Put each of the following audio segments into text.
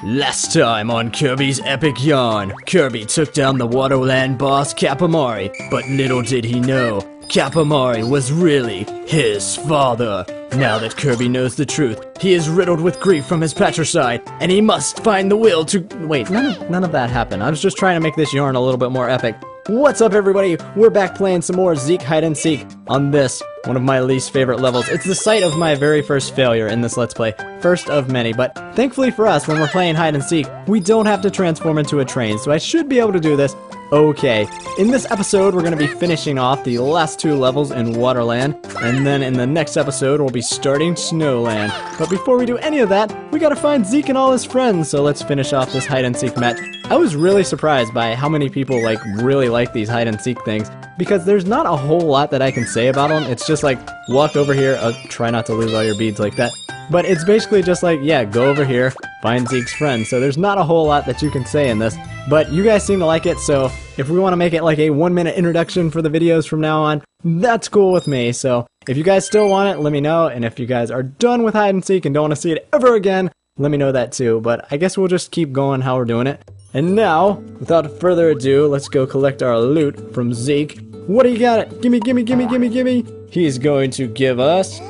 Last time on Kirby's Epic Yarn, Kirby took down the Waterland boss Capamari, but little did he know, Capamari was really his father. Now that Kirby knows the truth, he is riddled with grief from his patricide, and he must find the will to— Wait, none of that happened. I was just trying to make this yarn a little bit more epic. What's up, everybody? We're back playing some more Zeke Hide and Seek on this, one of my least favorite levels. It's the site of my very first failure in this Let's Play. First of many, but thankfully for us, when we're playing Hide and Seek, we don't have to transform into a train, so I should be able to do this okay. In this episode, we're going to be finishing off the last two levels in Waterland, and then in the next episode, we'll be starting Snowland. But before we do any of that, we gotta find Zeke and all his friends, so let's finish off this Hide and Seek match. I was really surprised by how many people really like these Hide and Seek things, because there's not a whole lot that I can say about them. It's just like, walk over here, try not to lose all your beads like that. But it's basically just like, yeah, go over here, find Zeke's friend. So there's not a whole lot that you can say in this, but you guys seem to like it, so if we want to make it like a 1-minute introduction for the videos from now on, that's cool with me. So if you guys still want it, let me know, and if you guys are done with Hide and Seek and don't want to see it ever again, let me know that too. But I guess we'll just keep going how we're doing it. And now, without further ado, let's go collect our loot from Zeke. What do you got? Gimme, gimme, gimme, gimme, gimme. He's going to give us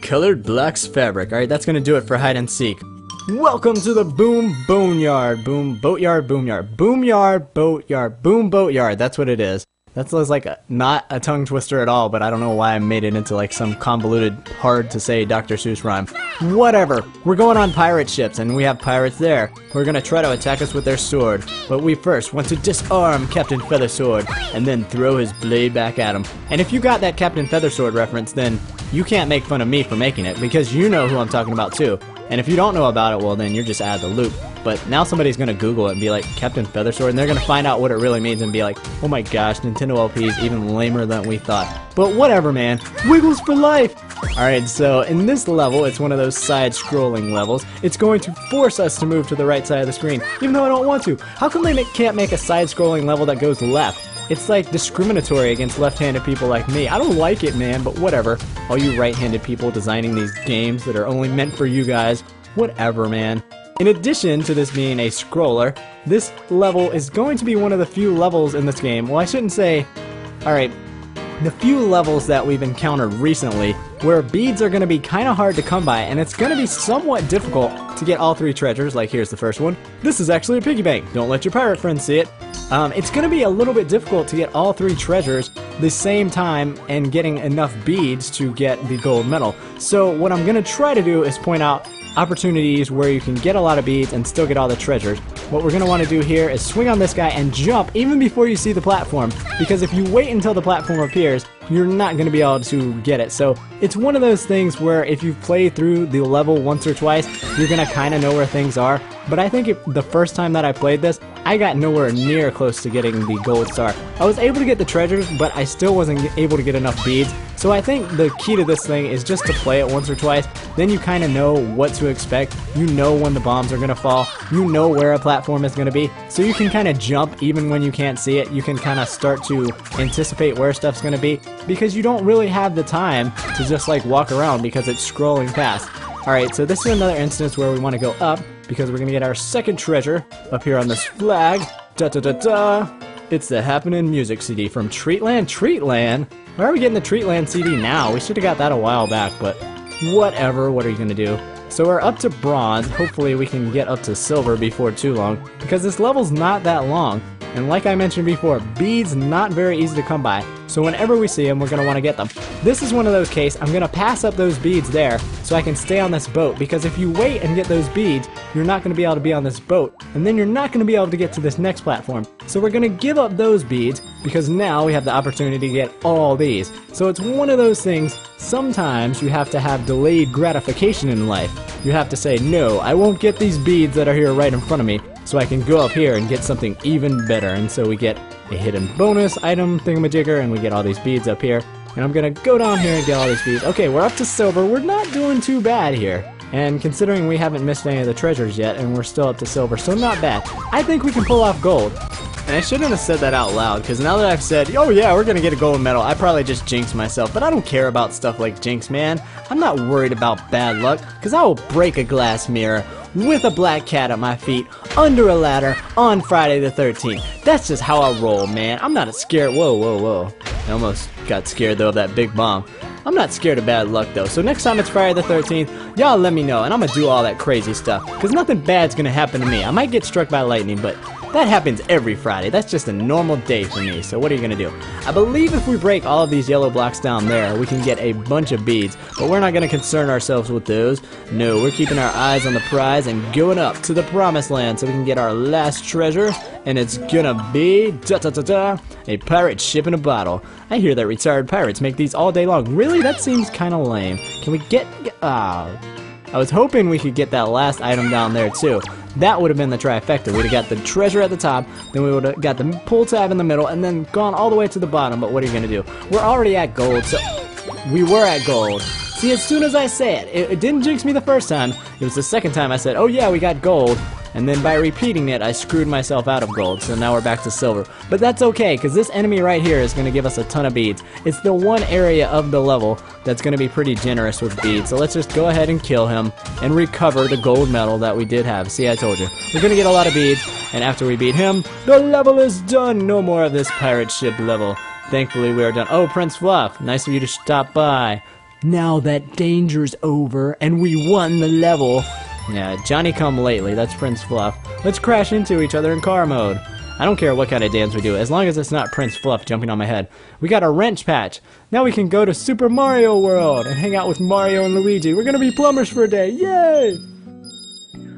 colored blocks fabric. Alright, that's going to do it for Hide and Seek. Welcome to the Boatyard. Boatyard. That's what it is. That was like not a tongue twister at all, but I don't know why I made it into like some convoluted, hard to say Dr. Seuss rhyme. Whatever. We're going on pirate ships, and we have pirates there who are going to try to attack us with their sword. But we first want to disarm Captain Feathersword, and then throw his blade back at him. And if you got that Captain Feathersword reference, then you can't make fun of me for making it, because you know who I'm talking about too. And if you don't know about it, well then you're just out of the loop. But now somebody's gonna Google it and be like, Captain Feathersword, and they're gonna find out what it really means and be like, oh my gosh, NintendoLP is even lamer than we thought. But whatever, man. Wiggles for life! Alright, so in this level, it's one of those side-scrolling levels. It's going to force us to move to the right side of the screen, even though I don't want to. How come they can't make a side-scrolling level that goes left? It's like discriminatory against left-handed people like me. I don't like it, man, but whatever. All you right-handed people designing these games that are only meant for you guys, whatever, man. In addition to this being a scroller, this level is going to be one of the few levels in this game. Well, I shouldn't say, alright, the few levels that we've encountered recently where beads are going to be kind of hard to come by, and it's going to be somewhat difficult to get all three treasures. Like, here's the first one. This is actually a piggy bank. Don't let your pirate friends see it. It's going to be a little bit difficult to get all three treasures the same time and getting enough beads to get the gold medal. So what I'm going to try to do is point out opportunities where you can get a lot of beads and still get all the treasures. What we're going to want to do here is swing on this guy and jump even before you see the platform, because if you wait until the platform appears, you're not going to be able to get it. So it's one of those things where if you play through the level once or twice, you're going to kind of know where things are. But I think the first time that I played this, I got nowhere near close to getting the gold star. I was able to get the treasures, but I still wasn't able to get enough beads. So I think the key to this thing is just to play it once or twice, then you kind of know what to expect. You know when the bombs are going to fall, you know where a platform is going to be, so you can kind of jump even when you can't see it. You can kind of start to anticipate where stuff's going to be, because you don't really have the time to just like walk around because it's scrolling past. Alright, so this is another instance where we want to go up, because we're going to get our second treasure up here on this flag. Da-da-da-da! It's the Happening Music CD from Treatland. Treatland? Why are we getting the Treatland CD now? We should have got that a while back, but whatever. What are you going to do? So we're up to bronze. Hopefully we can get up to silver before too long, because this level's not that long. And like I mentioned before, beads not very easy to come by. So whenever we see them, we're going to want to get them. This is one of those cases. I'm going to pass up those beads there so I can stay on this boat, because if you wait and get those beads, you're not going to be able to be on this boat, and then you're not going to be able to get to this next platform. So we're going to give up those beads, because now we have the opportunity to get all these. So it's one of those things, sometimes you have to have delayed gratification in life. You have to say, no, I won't get these beads that are here right in front of me, so I can go up here and get something even better. And so we get a hidden bonus item thingamajigger, and we get all these beads up here. And I'm gonna go down here and get all these beads. Okay, we're up to silver. We're not doing too bad here. And considering we haven't missed any of the treasures yet, and we're still up to silver, so not bad. I think we can pull off gold. And I shouldn't have said that out loud, because now that I've said, oh yeah, we're gonna get a gold medal, I probably just jinxed myself. But I don't care about stuff like jinx, man. I'm not worried about bad luck, because I will break a glass mirror with a black cat at my feet under a ladder on Friday the 13th. That's just how I roll, man. I'm not scared. Whoa, whoa, whoa. I almost got scared, though, of that big bomb. I'm not scared of bad luck, though. So next time it's Friday the 13th, y'all let me know, and I'm gonna do all that crazy stuff, because nothing bad's gonna happen to me. I might get struck by lightning, but that happens every Friday. That's just a normal day for me. So what are you gonna do? I believe if we break all of these yellow blocks down there, we can get a bunch of beads, but we're not gonna concern ourselves with those. No, we're keeping our eyes on the prize and going up to the promised land so we can get our last treasure, and it's gonna be a pirate ship in a bottle. I hear that retired pirates make these all day long. Really? That seems kind of lame. Can we get... I was hoping we could get that last item down there too. That would have been the trifecta. We'd have got the treasure at the top, then we would have got the pull tab in the middle, and then gone all the way to the bottom. But what are you gonna do? We're already at gold, so we were at gold. See, as soon as I say it, it didn't jinx me the first time. It was the second time I said, oh yeah, we got gold. And then by repeating it, I screwed myself out of gold, so now we're back to silver. But that's okay, because this enemy right here is going to give us a ton of beads. It's the one area of the level that's going to be pretty generous with beads, so let's just go ahead and kill him and recover the gold medal that we did have. See, I told you. We're going to get a lot of beads, and after we beat him, the level is done! No more of this pirate ship level. Thankfully, we are done. Oh, Prince Fluff, nice of you to stop by. Now that danger's over, and we won the level. Yeah, Johnny come lately, that's Prince Fluff. Let's crash into each other in car mode. I don't care what kind of dance we do, as long as it's not Prince Fluff jumping on my head. We got a wrench patch. Now we can go to Super Mario World and hang out with Mario and Luigi. We're gonna be plumbers for a day, yay!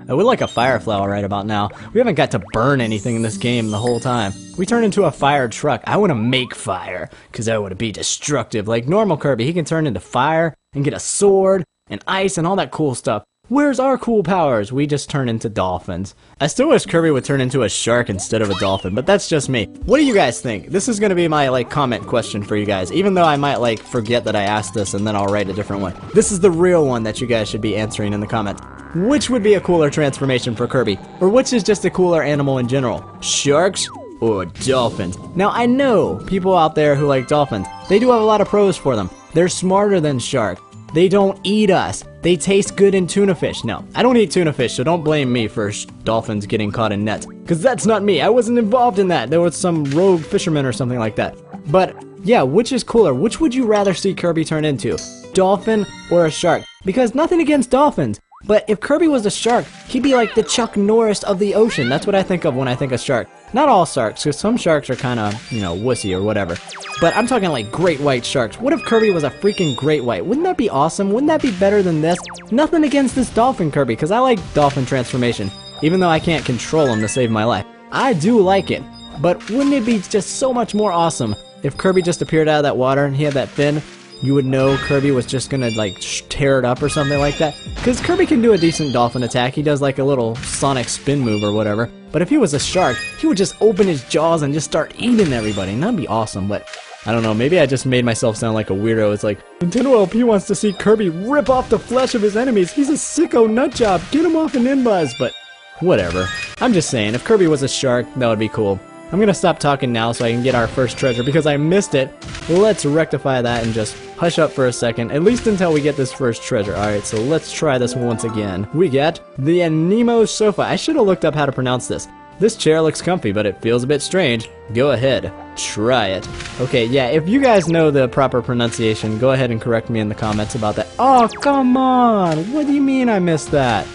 I would like a fire flower right about now. We haven't got to burn anything in this game the whole time. We turn into a fire truck. I want to make fire, because I want to be destructive. Like normal Kirby, he can turn into fire and get a sword and ice and all that cool stuff. Where's our cool powers? We just turn into dolphins. I still wish Kirby would turn into a shark instead of a dolphin, but that's just me. What do you guys think? This is gonna be my, comment question for you guys, even though I might, forget that I asked this and then I'll write a different one. This is the real one that you guys should be answering in the comments. Which would be a cooler transformation for Kirby? Or which is just a cooler animal in general? Sharks or dolphins? Now, I know people out there who like dolphins. They do have a lot of pros for them. They're smarter than sharks. They don't eat us. They taste good in tuna fish. No, I don't eat tuna fish, so don't blame me for dolphins getting caught in nets. Because that's not me. I wasn't involved in that. There was some rogue fisherman or something like that. But, yeah, which is cooler? Which would you rather see Kirby turn into? Dolphin or a shark? Because nothing against dolphins. But if Kirby was a shark, he'd be like the Chuck Norris of the ocean. That's what I think of when I think of shark. Not all sharks, because some sharks are kind of, wussy or whatever. But I'm talking like great white sharks. What if Kirby was a freaking great white? Wouldn't that be awesome? Wouldn't that be better than this? Nothing against this dolphin Kirby, because I like dolphin transformation. Even though I can't control him to save my life. I do like it. But wouldn't it be just so much more awesome if Kirby just appeared out of that water and he had that fin? You would know Kirby was just gonna tear it up or something like that. Because Kirby can do a decent dolphin attack. He does like a little sonic spin move or whatever. But if he was a shark, he would just open his jaws and just start eating everybody. And that'd be awesome. But I don't know, maybe I just made myself sound like a weirdo. It's like, NintendoLP wants to see Kirby rip off the flesh of his enemies. He's a sicko nutjob. Get him off of NinBuzz. But whatever. I'm just saying, if Kirby was a shark, that would be cool. I'm gonna stop talking now so I can get our first treasure because I missed it. Let's rectify that and just hush up for a second, at least until we get this first treasure. Alright, so let's try this once again. We get the Anemo sofa. I should have looked up how to pronounce this. This chair looks comfy, but it feels a bit strange. Go ahead, try it. Okay, yeah, if you guys know the proper pronunciation, go ahead and correct me in the comments about that. Oh, come on! What do you mean I missed that?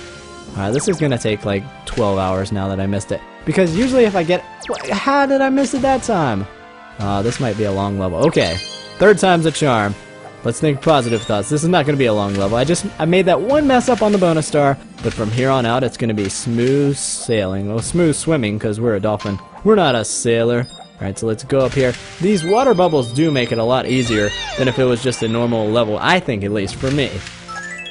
Alright, this is gonna take like 12 hours now that I missed it. Because usually if I get... How did I miss it that time? This might be a long level. Okay, third time's a charm. Let's think positive thoughts. This is not going to be a long level. I made that one mess up on the bonus star, but from here on out it's going to be smooth sailing. Well, smooth swimming because we're a dolphin. We're not a sailor. Alright, so let's go up here. These water bubbles do make it a lot easier than if it was just a normal level, I think, at least for me.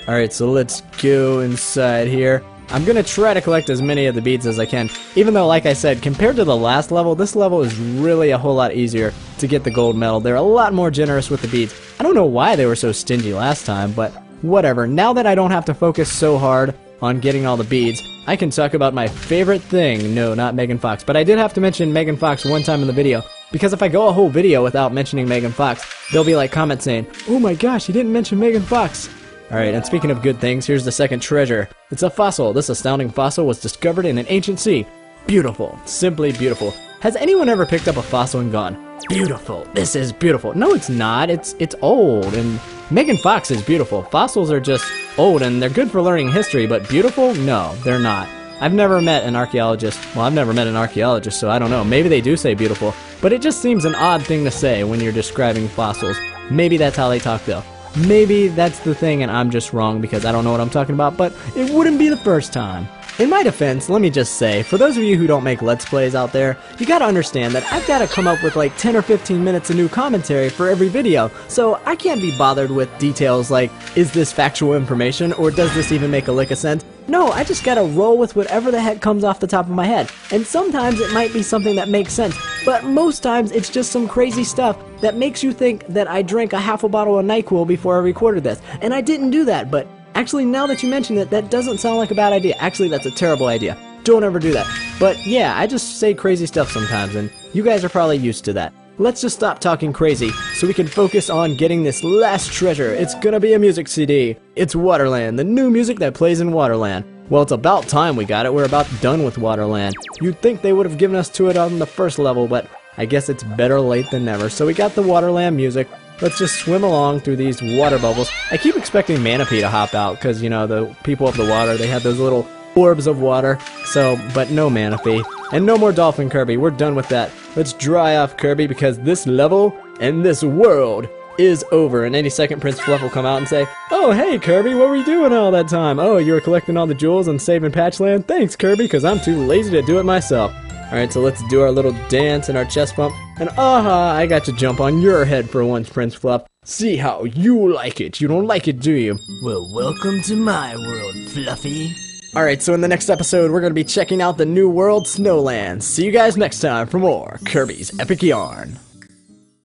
Alright, so let's go inside here. I'm gonna try to collect as many of the beads as I can, even though, like I said, compared to the last level, this level is really a whole lot easier to get the gold medal. They're a lot more generous with the beads. I don't know why they were so stingy last time, but whatever. Now that I don't have to focus so hard on getting all the beads, I can talk about my favorite thing. No, not Megan Fox. But I did have to mention Megan Fox one time in the video, because if I go a whole video without mentioning Megan Fox, there'll be like comments saying, "Oh my gosh, you didn't mention Megan Fox." Alright, and speaking of good things, here's the second treasure. It's a fossil. This astounding fossil was discovered in an ancient sea. Beautiful. Simply beautiful. Has anyone ever picked up a fossil and gone, "Beautiful, this is beautiful"? No, it's not. It's old, and Megan Fox is beautiful. Fossils are just old, and they're good for learning history, but beautiful? No, they're not. I've never met an archaeologist. Well, I've never met an archaeologist, so I don't know. Maybe they do say beautiful, but it just seems an odd thing to say when you're describing fossils. Maybe that's how they talk, though. Maybe that's the thing and I'm just wrong because I don't know what I'm talking about, but it wouldn't be the first time. In my defense, let me just say, for those of you who don't make Let's Plays out there, you gotta understand that I've gotta come up with like 10 or 15 minutes of new commentary for every video, so I can't be bothered with details like, is this factual information, or does this even make a lick of sense? No, I just gotta roll with whatever the heck comes off the top of my head, and sometimes it might be something that makes sense, but most times it's just some crazy stuff that makes you think that I drank a half a bottle of NyQuil before I recorded this, and I didn't do that, but actually, now that you mention it, that doesn't sound like a bad idea. Actually, that's a terrible idea. Don't ever do that. But yeah, I just say crazy stuff sometimes, and you guys are probably used to that. Let's just stop talking crazy, so we can focus on getting this last treasure. It's gonna be a music CD. It's Waterland, the new music that plays in Waterland. Well, it's about time we got it. We're about done with Waterland. You'd think they would have given us to it on the first level, but I guess it's better late than never. So we got the Waterland music. Let's just swim along through these water bubbles. I keep expecting Manaphy to hop out, because, you know, the people of the water, they have those little orbs of water. So, but no Manaphy. And no more Dolphin Kirby. We're done with that. Let's dry off Kirby, because this level and this world is over. And any second, Prince Fluff will come out and say, "Oh, hey, Kirby, what were you doing all that time? Oh, you were collecting all the jewels and saving Patchland? Thanks, Kirby, because I'm too lazy to do it myself." Alright, so let's do our little dance and our chest bump. And aha, I got to jump on your head for once, Prince Fluff. See how you like it. You don't like it, do you? Well, welcome to my world, Fluffy. Alright, so in the next episode, we're going to be checking out the new world, Snowland. See you guys next time for more Kirby's Epic Yarn.